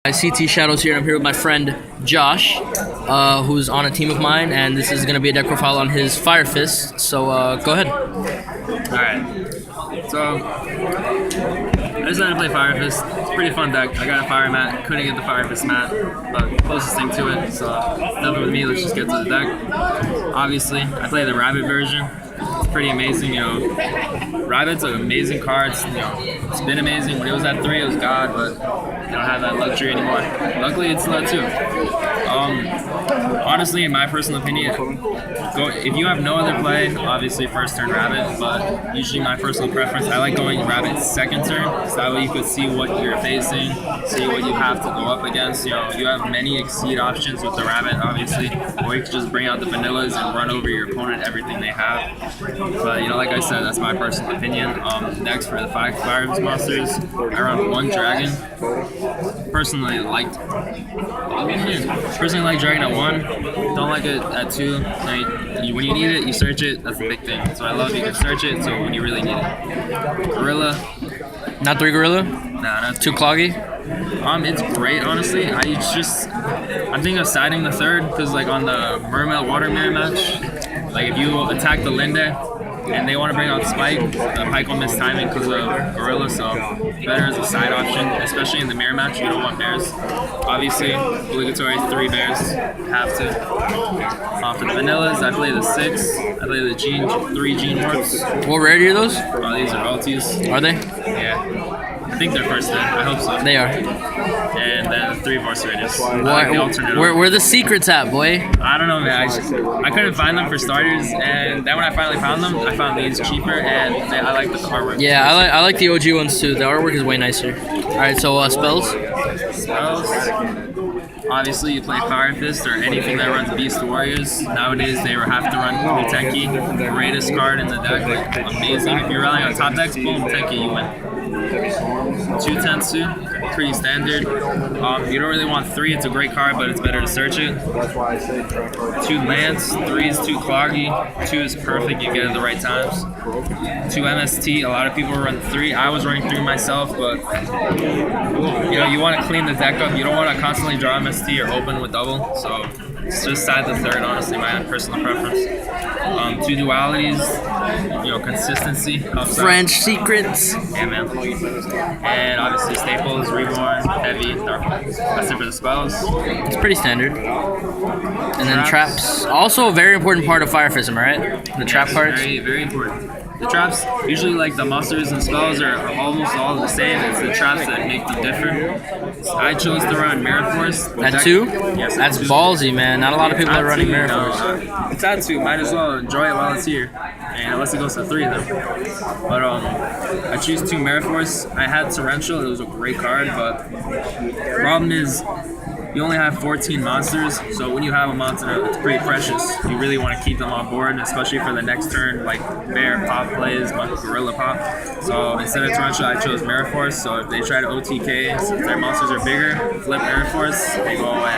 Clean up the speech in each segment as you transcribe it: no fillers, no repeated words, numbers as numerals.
CT Shadows here, and I'm here with my friend Josh, who's on a team of mine, and this is going to be a deck profile on his Fire Fist, so go ahead. Alright, so I decided to play Fire Fist. It's a pretty fun deck. I got a Fire mat, couldn't get the Fire Fist mat, but closest thing to it, so nothing with me, let's just get to the deck. Obviously, I play the Rabbit version. It's pretty amazing, you know. Rabbit's an amazing card. It's been amazing. When it was at 3, it was God, but you don't have that luxury anymore. Luckily, it's still at 2. Honestly, in my personal opinion, if you have no other play, obviously first turn Rabbit, but usually my personal preference, I like going Rabbit second turn, so that way you could see what you're facing, see what you have to go up against. You know, you have many exceed options with the Rabbit, obviously, or you could just bring out the vanillas and run over your opponent, everything they have. But, you know, like I said, that's my personal opinion. Next, for the 5 Fire monsters, I run 1 Dragon. Personally liked Dragon at 1. Don't like it at 2. When you need it, you search it. That's the big thing. So I love you can search it. So when you really need it, Gorilla. Not 3 Gorilla? Nah, not 2 Cloggy? It's great, honestly. I'm thinking of siding the 3rd because, like, on the Mermail Water Mirror match, like if you attack the Linde and they want to bring out Spike, the Pike will miss timing because of Gorilla, so better as a side option, especially in the mirror match. You don't want bears. Obviously, obligatory 3 bears, have to. For the vanillas, I play the 6. I play the 3 Gene Warps. What rarity are those? These are ultis. Are they? Yeah. I think they're first then. I hope so. They are. And then 3 Vorstriders. Where the secrets at, boy? I don't know, man. I couldn't find them for starters, and then when I finally found them, I found these cheaper, and I like the artwork. Yeah, I like the OG ones too. The artwork is way nicer. Alright, so spells? Spells? Obviously, you play Fire Fist or anything that runs Beast Warriors. Nowadays, they have to run Muteki, the greatest card in the deck. Like, amazing. If you're relying on top decks, boom, Muteki, you win. 2 Tensu, pretty standard. You don't really want 3, it's a great card, but it's better to search it. 2 Lance, 3 is 2 Cloggy, 2 is perfect, you get it at the right times. 2 MST, a lot of people run 3. I was running 3 myself, but you know, you want to clean the deck up. You don't want to constantly draw MST or open with double, so it's just side the 3rd, honestly, my personal preference. 2 dualities, you know, consistency helps French out. secrets. Yeah, man. And obviously Staples, Reborn, Heavy, Dark. That's it for the spells. It's pretty standard. And then traps. Also a very important part of Fire Fist, am I right? The trap cards. Very, very important. The traps, usually like the monsters and spells are almost all the same. It's the traps that make them different. I chose to run Mirror Force. At 2? Yes, that's 2. ballsy, man. Not a lot of people are running Mirror Force. It's at 2. Might as well enjoy it while it's here. And unless it goes to 3 then. But I choose 2 Mirror Force. I had Torrential. It was a great card, but the problem is you only have 14 monsters, so when you have a monster, it's pretty precious. You really want to keep them on board, especially for the next turn, like Bear Pop plays, but Gorilla Pop. So instead of Torrential, I chose Mirror Force, so if they try to OTK, since their monsters are bigger, flip Mirror Force, they go away.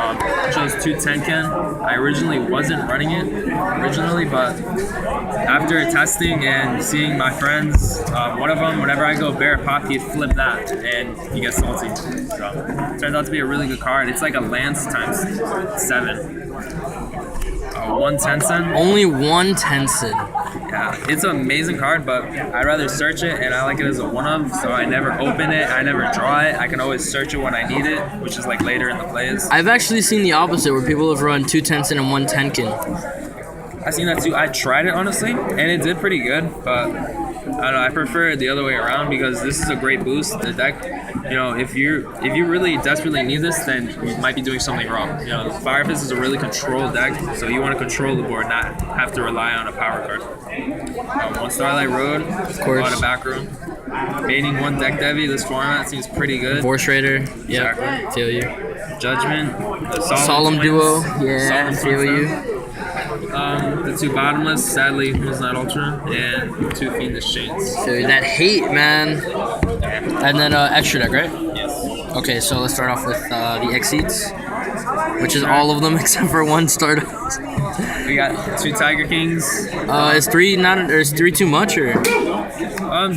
I chose 2 Tenken. I originally wasn't running it, but after testing and seeing my friends, one of them, whenever I go Bear Pop, he'd flip that, and he gets salty. So it turns out to be a really good card. It's like a Lance times 7. 1 Tensen. Only 1 Tensen. Yeah, it's an amazing card, but I'd rather search it, and I like it as a 1-of, so I never open it, I never draw it. I can always search it when I need it, which is like later in the plays. I've actually seen the opposite, where people have run 2 Tensen and 1 Tenkin. I've seen that too. I tried it, honestly, and it did pretty good, but I don't know, I prefer it the other way around because this is a great boost. The deck, you know, if you really desperately need this, then you might be doing something wrong. You know, Fire Fist is a really controlled deck, so you want to control the board, not have to rely on a power card. 1 Starlight Road, of course. On a back room. Baiting 1 Deck Devi, this format seems pretty good. Vorshrader, yeah, exactly. Feel you. Judgment, the Solemn Duo, yeah, feel you. The 2 Bottomless, sadly, was not Ultra, and 2 Fiendish Chains. Feel that hate, man. And then extra deck, right? Yes. Okay, so let's start off with the Exceeds, which is all of them except for 1 Stardust. We got 2 Tiger Kings. Is 3 too much or?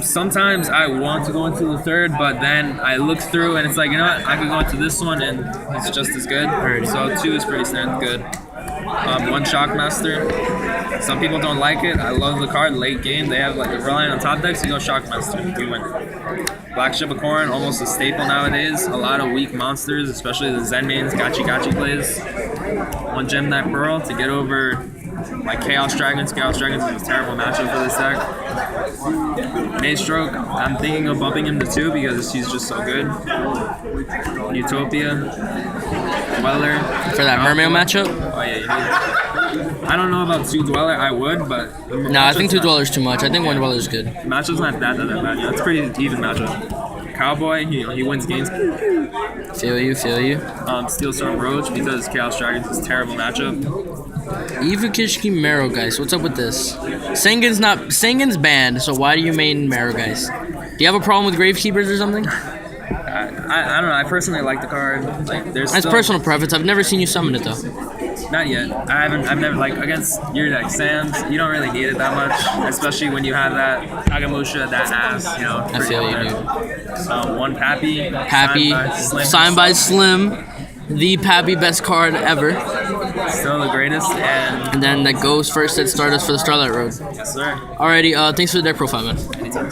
Sometimes I want to go into the third, but then I look through and it's like, you know what? I could go into this one and it's just as good. Alrighty. So 2 is pretty standard good. 1 Shockmaster. Some people don't like it. I love the card. Late game, they have like a relying on top decks. You go Shockmaster, you win. Black Ship of Corn, almost a staple nowadays. A lot of weak monsters, especially the Zen mains, Gachi plays. 1 Gem Knight Pearl to get over like Chaos Dragons. Chaos Dragons is a terrible matchup for this deck. Mage Stroke, I'm thinking of bumping him to 2 because he's just so good. Utopia. Dweller. For that Mermail matchup? Oh yeah, you need. I don't know about 2 Dweller, I would, but... No, I think 2 Dweller's too much. I think 1 Dweller's good. Matchup's not that bad. Yeah, it's a pretty even matchup. Cowboy, he wins games. Feel you. Steel Storm Roach because Chaos Dragons is a terrible matchup. Ivukishki Marrowgeist. What's up with this? Sengen's banned, so why do you main Marrowgeist? Do you have a problem with Gravekeepers or something? I don't know. I personally like the card. Like, there's That's still, personal preference. I've never seen you summon it though. Not yet. I've never like against your deck Sans. You don't really need it that much, especially when you have that Kagamusha, that ass. You know. I feel you, dude. 1 Pappy. Pappy, signed by Slim, the Pappy best card ever. Still the greatest, And then that goes first at Stardust for the Starlight Road. yes sir. Alrighty, thanks for the deck profile, man. Anytime.